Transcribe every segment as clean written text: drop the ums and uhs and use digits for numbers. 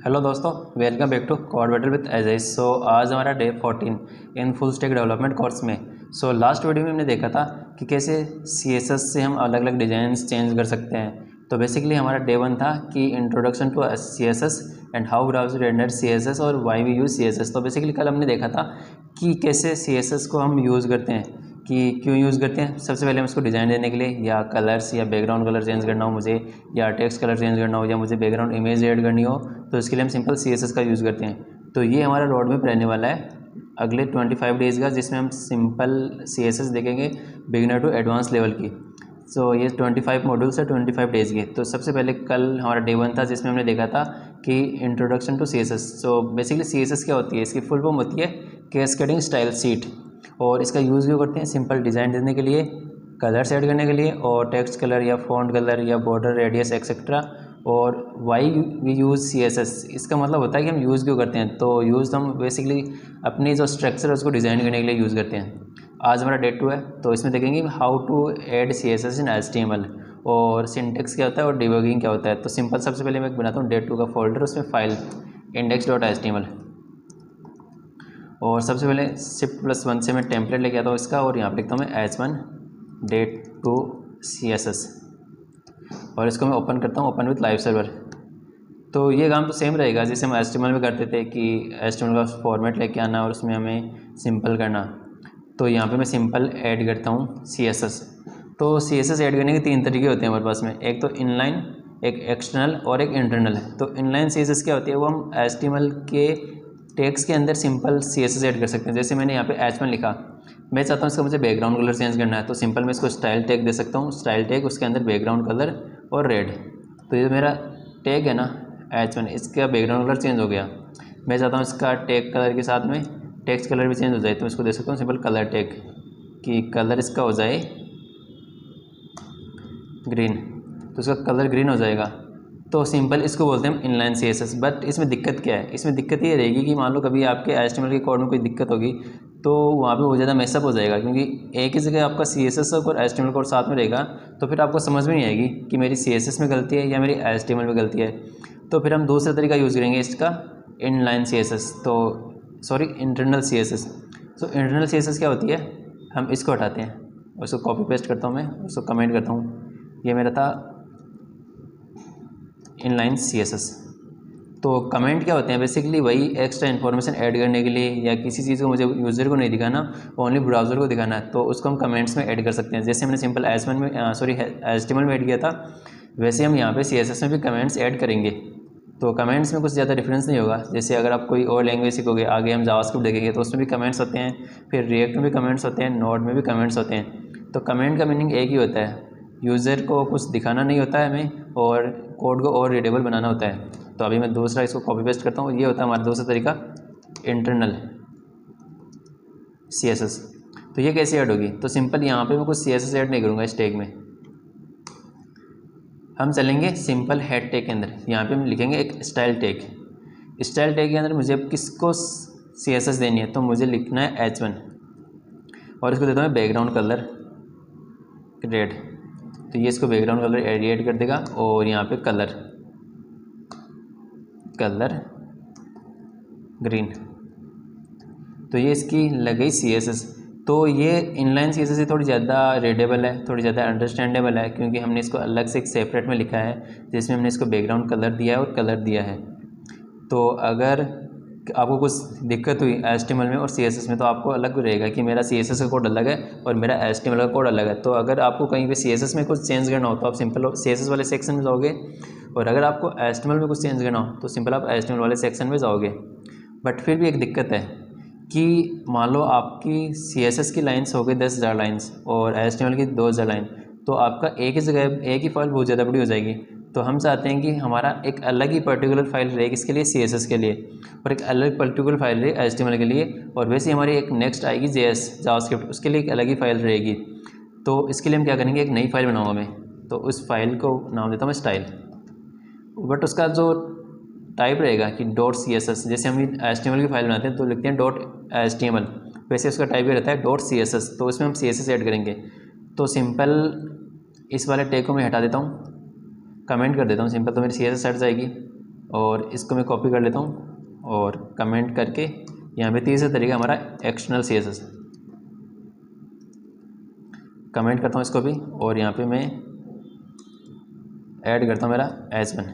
Hello दोस्तों, welcome back to code battle with Ajay. So आज हमारा day 14 in full stack development course में। Last video में हमने देखा था कि कैसे CSS से हम अलग अलग डिज़ाइंस चेंज कर सकते हैं। तो बेसिकली हमारा डे 1 था कि introduction to CSS and how browser render CSS और वाई वी यूज़ CSS। तो बेसिकली कल हमने देखा था कि कैसे CSS को हम यूज़ करते हैं, कि क्यों यूज़ करते हैं। सबसे पहले हम इसको डिज़ाइन देने के लिए, या कलर्स या बैकग्राउंड कलर चेंज करना हो मुझे, या टेक्स्ट कलर चेंज करना हो, या मुझे बैकग्राउंड इमेज ऐड करनी हो, तो इसके लिए हम सिंपल CSS का यूज़ करते हैं। तो ये हमारा रोड मैप रहने वाला है अगले 25 डेज़ का, जिसमें हम सिंपल CSS देखेंगे बिगिनर टू एडवांस लेवल की। ये 25 मॉड्यूल्स है 25 डेज़ के। तो सबसे पहले कल हमारा डे 1 था जिसमें हमने देखा था कि introduction to CSS। Basically CSS क्या होती है, इसकी फुल फॉर्म होती है कैस्केडिंग स्टाइल शीट। और इसका यूज़ क्यों करते हैं, सिंपल डिज़ाइन देने के लिए, कलर सेट करने के लिए, और टेक्स्ट कलर या फॉन्ट कलर या बॉर्डर रेडियस एक्सेट्रा। और वाई वी यूज़ CSS, इसका मतलब होता है कि हम यूज़ क्यों करते हैं। तो यूज़ हम बेसिकली अपनी जो स्ट्रक्चर है उसको डिज़ाइन करने के लिए यूज़ करते हैं। आज हमारा डे 2 है, तो इसमें देखेंगे how to add CSS in HTML, और सिंटेक्स क्या होता है और डिबगिंग क्या होता है। तो सिंपल सबसे पहले मैं बनाता हूँ डे 2 का फोल्डर, उसमें फाइल index.html, और सबसे पहले Shift+1 से मैं टेम्पलेट लेके आता हूँ इसका, और यहाँ पे लिखता हूँ मैं H1 डे 2 CSS, और इसको मैं ओपन करता हूँ, ओपन विथ लाइव सर्वर। तो ये काम तो सेम रहेगा जैसे हम HTML में करते थे कि HTML का फॉर्मेट लेके आना और उसमें हमें सिंपल करना। तो यहाँ पे मैं सिंपल ऐड करता हूँ CSS। तो CSS ऐड करने के 3 तरीके होते हैं हमारे पास में, एक तो इनलाइन, एक एक्सटर्नल और एक इंटरनल है। तो इनलाइन CSS क्या होती है, वो हम HTML के टेक्स्ट के अंदर सिंपल CSS ऐड कर सकते हैं। जैसे मैंने यहाँ पे H1 लिखा, मैं चाहता हूँ इसका मुझे बैकग्राउंड कलर चेंज करना है, तो सिंपल मैं इसको स्टाइल टैग दे सकता हूँ, स्टाइल टैग, उसके अंदर बैकग्राउंड कलर और रेड। तो ये मेरा टैग है ना H1, इसका बैकग्राउंड कलर चेंज हो गया। मैं चाहता हूँ इसका टैग कलर के साथ में टेक्स्ट कलर भी चेंज हो जाए, तो इसको दे सकता हूँ सिंपल कलर टैग, कि कलर इसका हो जाए ग्रीन, तो इसका कलर ग्रीन हो जाएगा। तो सिंपल इसको बोलते हैं हम इनलाइन CSS। बट इसमें दिक्कत क्या है, इसमें दिक्कत ये रहेगी कि मान लो कभी आपके HTML के कोड में कोई दिक्कत होगी, तो वहाँ पे बहुत ज़्यादा मैसअप हो जाएगा, क्योंकि एक ही जगह आपका CSS और HTML कोड साथ में रहेगा, तो फिर आपको समझ में नहीं आएगी कि मेरी CSS में गलती है या मेरी HTML में गलती है। तो फिर हम दूसरा तरीका यूज़ करेंगे इसका, inline CSS, internal CSS। Internal CSS क्या होती है, हम इसको हटाते हैं, उसको कॉपी पेस्ट करता हूँ मैं, उसको कमेंट करता हूँ, ये मेरा था इनलाइन CSS। तो कमेंट क्या होते हैं, बेसिकली वही एक्स्ट्रा इन्फॉर्मेशन ऐड करने के लिए, या किसी चीज़ को मुझे यूज़र को नहीं दिखाना, ओनली ब्राउज़र को दिखाना है, तो उसको हम कमेंट्स में ऐड कर सकते हैं। जैसे हमने सिंपल HTML में ऐड किया था, वैसे हम यहाँ पे CSS में भी कमेंट्स ऐड करेंगे। तो कमेंट्स में कुछ ज़्यादा डिफरेंस नहीं होगा। जैसे अगर आप कोई और लैंग्वेज सीखोगे, आगे हम जावास्क्रिप्ट देखेंगे तो उसमें भी कमेंट्स होते हैं, फिर रिएक्ट में भी कमेंट्स होते हैं, नोड में भी कमेंट्स होते हैं। तो कमेंट का मीनिंग एक ही होता है, यूज़र को कुछ दिखाना नहीं होता है हमें, और कोड को और रीडेबल बनाना होता है। तो अभी मैं दूसरा इसको कॉपी पेस्ट करता हूँ, ये होता है हमारा दूसरा तरीका, इंटरनल CSS। तो ये कैसे ऐड होगी, तो सिंपल यहाँ पे मैं कुछ CSS ऐड नहीं करूँगा इस टैग में, हम चलेंगे सिंपल हेड टैग के अंदर। यहाँ पे हम लिखेंगे एक स्टाइल टैग। स्टाइल टैग के अंदर मुझे अब किसको CSS देनी है, तो मुझे लिखना है H1, और इसको देता हूँ बैकग्राउंड कलर रेड। तो ये इसको बैकग्राउंड कलर एड कर देगा, और यहाँ पे कलर ग्रीन। तो ये इसकी लग गई CSS। तो ये इनलाइन CSS से थोड़ी ज़्यादा रीडेबल है, थोड़ी ज़्यादा अंडरस्टैंडेबल है, क्योंकि हमने इसको अलग से एक सेपरेट में लिखा है, जिसमें हमने इसको बैकग्राउंड कलर दिया है और कलर दिया है। तो अगर आपको कुछ दिक्कत हुई HTML में और CSS में, तो आपको अलग रहेगा कि मेरा CSS का कोड अलग है और मेरा HTML का कोड अलग है। तो अगर आपको कहीं पे CSS में कुछ चेंज करना हो तो आप सिंपल CSS वाले सेक्शन में जाओगे, और अगर आपको HTML में कुछ चेंज करना हो तो सिंपल आप HTML वाले सेक्शन में जाओगे। बट फिर भी एक दिक्कत है कि मान लो आपकी CSS की लाइन्स हो गई 10,000 लाइन्स और HTML की 2,000 लाइन, तो आपका एक ही जगह एक ही फाइल बहुत ज़्यादा बड़ी हो जाएगी। तो हम चाहते हैं कि हमारा एक अलग ही पर्टिकुलर फाइल रहे इसके लिए, CSS के लिए, और एक अलग पर्टिकुलर फाइल रहे HTML के लिए, और वैसे हमारी एक नेक्स्ट आएगी JS जावास्क्रिप्ट, उसके लिए एक अलग ही फाइल रहेगी। तो इसके लिए हम क्या करेंगे, एक नई फाइल बनाऊँगा मैं, तो उस फाइल को नाम देता हूँ मैं स्टाइल। बट उसका जो टाइप रहेगा कि .css, जैसे हम HTML की फाइल बनाते हैं तो लिखते हैं .html, वैसे उसका टाइप ये रहता है .css। तो उसमें हम CSS ऐड करेंगे। तो सिंपल इस वाले टैग को मैं हटा देता हूँ, कमेंट कर देता हूँ सिंपल, तो मेरी CSS हट जाएगी। और इसको मैं कॉपी कर लेता हूँ और कमेंट करके यहाँ पे तीसरा तरीका हमारा एक्सटर्नल CSS, कमेंट करता हूँ इसको भी और यहाँ पे मैं ऐड करता हूँ मेरा H1।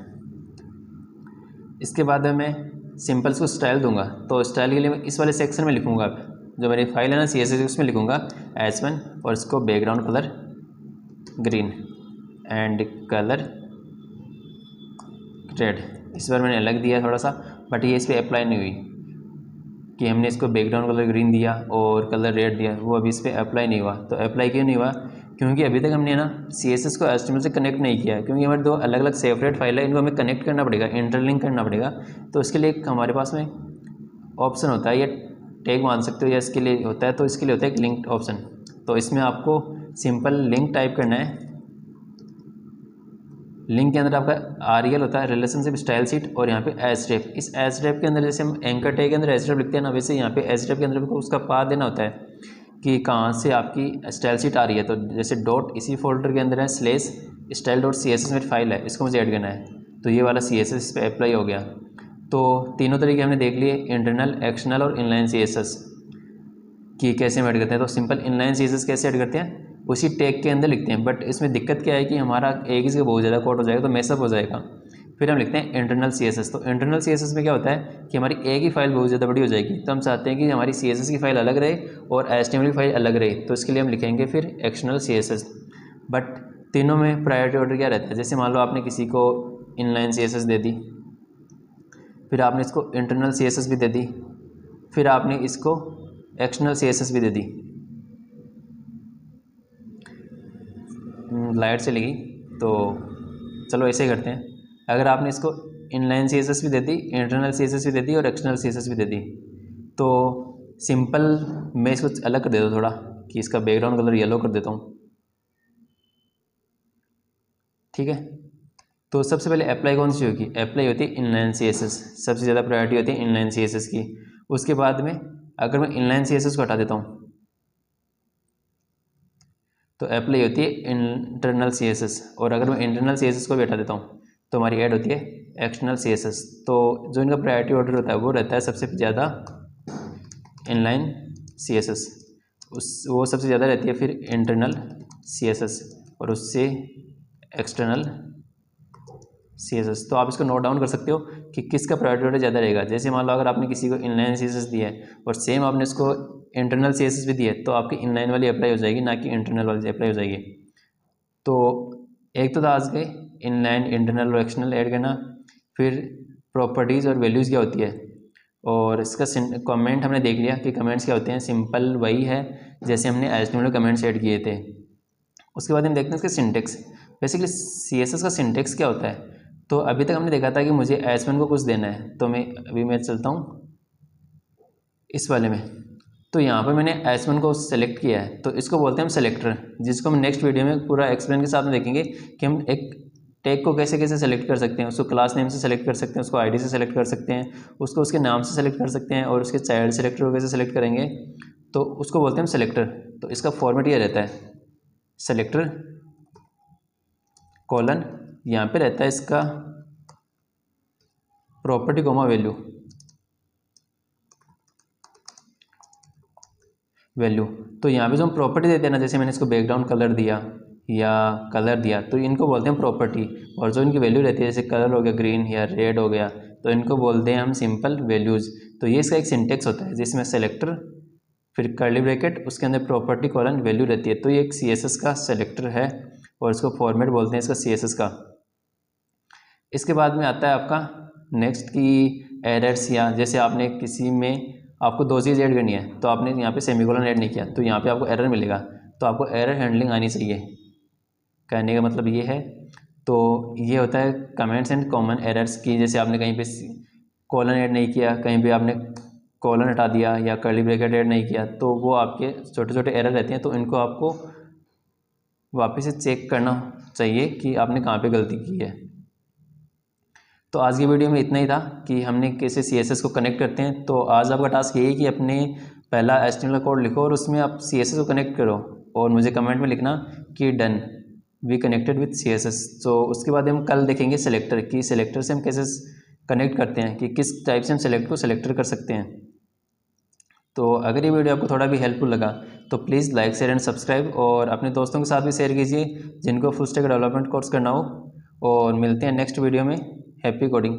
इसके बाद मैं सिंपल को स्टाइल दूंगा, तो स्टाइल के लिए मैं इस वाले सेक्शन में लिखूँगा, जो मेरी फाइल है ना CSS उसमें लिखूँगा H1 और इसको background colour green and colour red. इस बार मैंने अलग दिया थोड़ा सा, बट ये इस पर अप्लाई नहीं हुई कि हमने इसको बैकग्राउंड कलर ग्रीन दिया और कलर रेड दिया, वो अभी इस पर अप्लाई नहीं हुआ। तो अप्लाई क्यों नहीं हुआ? क्योंकि अभी तक हमने ना CSS को HTML से कनेक्ट नहीं किया, क्योंकि हमारे दो अलग अलग सेपरेट फाइल है, इनको हमें कनेक्ट करना पड़ेगा, इंटरलिंक करना पड़ेगा। तो इसके लिए एक हमारे पास में ऑप्शन होता है, या टैग मान सकते हो, या इसके लिए होता है, तो इसके लिए होता है एक लिंक ऑप्शन। तो इसमें आपको सिंपल लिंक टाइप करना है। लिंक के अंदर आपका REL होता है, रिलेशनशिप स्टाइल शीट, और यहाँ पे href। इस href के अंदर जैसे हम एंकर टैग के अंदर href लिखते हैं ना, वैसे यहाँ पे href के अंदर उसका पाथ देना होता है कि कहाँ से आपकी स्टाइल शीट आ रही है। तो जैसे डॉट इसी फोल्डर के अंदर है /style.css मेरी फाइल है, इसको मुझे ऐड करना है, तो ये वाला CSS इस पर अप्लाई हो गया। तो तीनों तरीके हमने देख लिए, इंटरनल, एक्सटर्नल और इनलाइन CSS कि कैसे हम ऐड करते हैं। तो सिंपल इनलाइन CSS कैसे ऐड करते हैं, उसी टैग के अंदर लिखते हैं, बट इसमें दिक्कत क्या है कि हमारा एक ही जगह बहुत ज़्यादा कोड हो जाएगा, तो मैसअप हो जाएगा। फिर हम लिखते हैं इंटरनल CSS। तो इंटरनल CSS में क्या होता है कि हमारी एक ही फाइल बहुत ज़्यादा बड़ी हो जाएगी, तो हम चाहते हैं कि हमारी CSS की फाइल अलग रहे और HTML की फाइल अलग रहे, तो इसके लिए हम लिखेंगे फिर एक्सटर्नल CSS। बट तीनों में प्रायोरिटी ऑर्डर क्या रहता है? जैसे मान लो आपने किसी को इनलाइन CSS दे दी, फिर आपने इसको इंटरनल CSS भी दे दी, फिर आपने इसको एक्सटर्नल CSS भी दे दी। लाइट चलेगी, तो चलो ऐसे ही करते हैं। अगर आपने इसको इनलाइन CSS भी दे दी, इंटरनल CSS भी दे दी और एक्सटर्नल CSS भी दे दी, तो सिंपल मैं इसको अलग कर देता हूँ थोड़ा, कि इसका बैकग्राउंड कलर येलो कर देता हूँ, ठीक है। तो सबसे पहले अप्लाई कौन सी होगी? अप्लाई होती है इनलाइन CSS, सबसे ज़्यादा प्रायोरिटी होती है इनलाइन CSS की। उसके बाद में अगर मैं इनलाइन CSS को हटा देता हूँ तो अप्लाई होती है इंटरनल CSS, और अगर मैं इंटरनल CSS को भी हटा देता हूँ तो हमारी ऐड होती है एक्सटर्नल CSS। तो जो इनका प्रायोरिटी ऑर्डर होता है वो रहता है सबसे ज़्यादा इनलाइन CSS, वो सबसे ज़्यादा रहती है, फिर इंटरनल CSS और उससे एक्सटर्नल CSS। तो आप इसको नोट डाउन कर सकते हो कि किसका प्रायोरिटी ऑर्डर ज़्यादा रहेगा। जैसे मान लो अगर आपने किसी को इनलाइन CSS दिया है और सेम आपने इसको इंटरनल CSS भी दिया है, तो आपकी इनलाइन वाली अप्लाई हो जाएगी, ना कि इंटरनल वाली अप्लाई हो जाएगी। तो एक तो आज गए इनलाइन, इंटरनल और एक्सटर्नल ऐड करना। फिर प्रॉपर्टीज़ और वैल्यूज़ क्या होती है, और इसका कमेंट हमने देख लिया कि कमेंट्स क्या होते हैं। सिंपल वही है जैसे हमने HTML में कमेंट्स ऐड किए थे। उसके बाद हम देखते हैं इसका सिंटेक्स। बेसिकली CSS का सिंटेक्स क्या होता है, तो अभी तक हमने देखा था कि मुझे H1 को कुछ देना है, तो मैं चलता हूँ इस वाले में। तो यहाँ पर मैंने H1 को सेलेक्ट किया है, तो इसको बोलते हैं हम सेलेक्टर, जिसको हम नेक्स्ट वीडियो में पूरा एक्सप्लेन के साथ में देखेंगे कि हम एक टैग को कैसे कैसे सेलेक्ट कर सकते हैं। उसको क्लास नेम से सेलेक्ट कर सकते हैं, उसको ID से सेलेक्ट कर सकते हैं, उसको उसके नाम से सेलेक्ट कर सकते हैं, और उसके चाइल्ड सेलेक्टर को कैसे सेलेक्ट करेंगे, तो उसको बोलते हैं हम सेलेक्टर। तो इसका फॉर्मेट ये रहता है सेलेक्टर कॉलन, यहाँ पे रहता है इसका प्रॉपर्टी कोमा वैल्यू। तो यहाँ पे जो हम प्रॉपर्टी देते हैं ना, जैसे मैंने इसको बैकग्राउंड कलर दिया या कलर दिया, तो इनको बोलते हैं प्रॉपर्टी। और जो इनकी वैल्यू रहती है, जैसे कलर हो गया ग्रीन या रेड हो गया, तो इनको बोलते हैं हम सिंपल वैल्यूज़। तो ये इसका एक सिंटेक्स होता है, जिसमें सेलेक्टर फिर कर्ली ब्रैकेट, उसके अंदर प्रॉपर्टी कॉलन वैल्यू रहती है। तो ये एक CSS का सेलेक्टर है और इसको फॉर्मेट बोलते हैं इसका CSS का। इसके बाद में आता है आपका नेक्स्ट की एरर्स, या जैसे आपने किसी में आपको दो चीज़ ऐड करनी है, तो आपने यहाँ पे सेमीकोलन ऐड नहीं किया, तो यहाँ पे आपको एरर मिलेगा। तो आपको एरर हैंडलिंग आनी चाहिए, कहने का मतलब ये है। तो ये होता है कमेंट्स एंड कॉमन एरर्स की, जैसे आपने कहीं पे कॉलन ऐड नहीं किया, कहीं पे आपने कॉलन हटा दिया या कर्ली ब्रैकेट ऐड नहीं किया, तो वो आपके छोटे छोटे एरर रहते हैं। तो इनको आपको वापस से चेक करना चाहिए कि आपने कहाँ पे गलती की है। तो आज की वीडियो में इतना ही था कि हमने कैसे CSS को कनेक्ट करते हैं। तो आज आपका टास्क ये है कि अपने पहला HTML कोड लिखो और उसमें आप CSS को कनेक्ट करो, और मुझे कमेंट में लिखना कि done we connected with CSS। तो उसके बाद हम कल देखेंगे सेलेक्टर की, सेलेक्टर से हम कैसे कनेक्ट करते हैं कि किस टाइप से हम सेलेक्ट को सेलेक्टर कर सकते हैं। तो अगर ये वीडियो आपको थोड़ा भी हेल्पफुल लगा तो please like share and subscribe, और अपने दोस्तों के साथ भी शेयर कीजिए जिनको फुल स्टैक डेवलपमेंट कोर्स करना हो। और मिलते हैं नेक्स्ट वीडियो में। Happy coding.